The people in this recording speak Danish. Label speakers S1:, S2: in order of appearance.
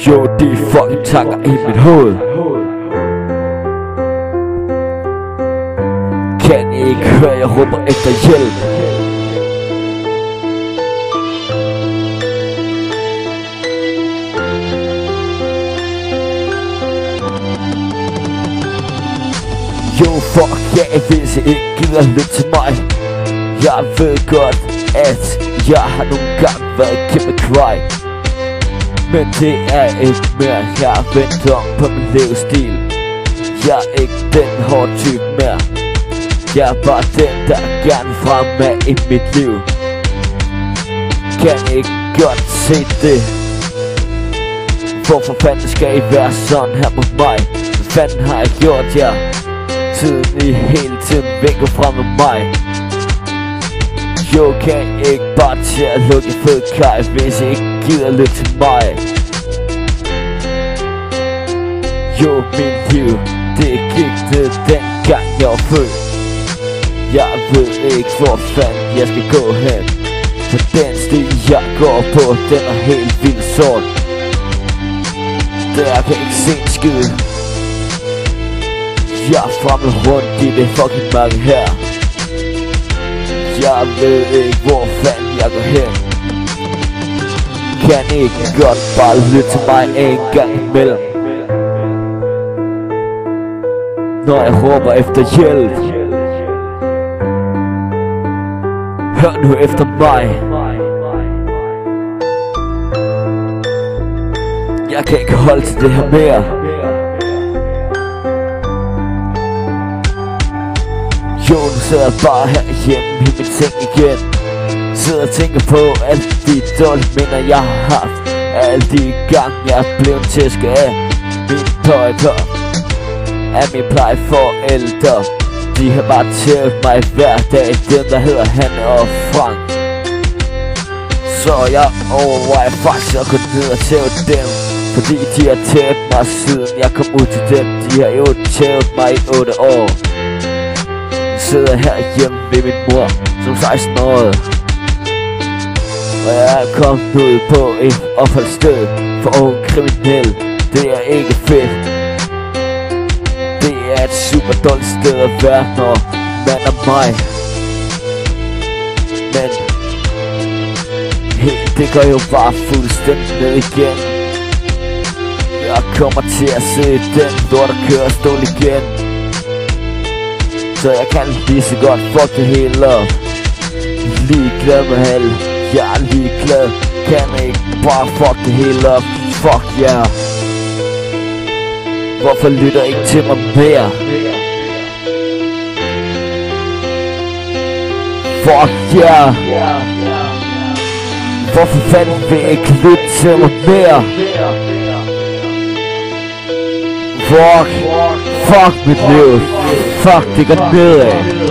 S1: Jo, de fucking tanker i mit hoved. Kan I ikke høre, jeg råber efter hjælp? Jo, fuck ja, hvis I ikke gider lytte til mig. Jeg ved godt, at jeg har nogle gange været et kæmpe cry, men det er ikke mere. Jeg har vendt om på min livsstil. Jeg er ikke den hårde type mere. Jeg er bare den, der gerne fremad i mit liv. Kan I ikke godt se det? Hvorfor fanden skal I være sådan her mod mig? Hvad fanden har jeg gjort jer? Siden I hele tiden vinker frem med mig. Jo, kan I ikke bare til at lukke fed kaj, hvis I ikke gider lytte til mig? Jo, min liv, det gik ned dengang jeg var født. Jeg ved ikke hvor fanden jeg skal gå hen, for den stil jeg går på, den er helt vildt sort. Der kan ikke se en skid. Jeg er fremme rundt i det fucking mørke her. Jeg ved ikke hvor fanden jeg går hen. Kan I ikke godt bare lytte til mig en gang imellem, når jeg råber efter hjælp? Hør nu efter mig. Jeg kan ikke holde til det her mere. Jo, nu sidder jeg bare herhjemme i min seng igen. Sidder og tænker på alle de dårlige minder jeg har haft. Alle de gange jeg er blevet tæsket af mine pøjper, af mine plejeforældre. De har bare tævet mig hver dag, dem der hedder Hanne og Frank. Så jeg overvejer faktisk at gå ned og tæve dem, fordi de har tævet mig siden jeg kom ud til dem. De har jo tævet mig i 8 år. Jeg sidder her hjemme ved min mor som 16-årig, og jeg er kommet ud på et opholdssted for unge kriminelle. Det er ikke fedt. Det er et super dårligt sted at være, når man er mig. Men hey, det går jo bare fuldstændig ned igen. Jeg kommer til at se den lort der kører stål igen, så jeg kan lige så godt fuck det hele op. Ligeglad med alle, jeg er ligeglad. Kan ikke bare fuck det hele op? Fuck yeah. Hvorfor lytter I ikke til mig mere? Fuck yeah. Hvorfor fanden vil I ikke lytte til mig mere? Fuck mit liv. Fuck, det går nedad.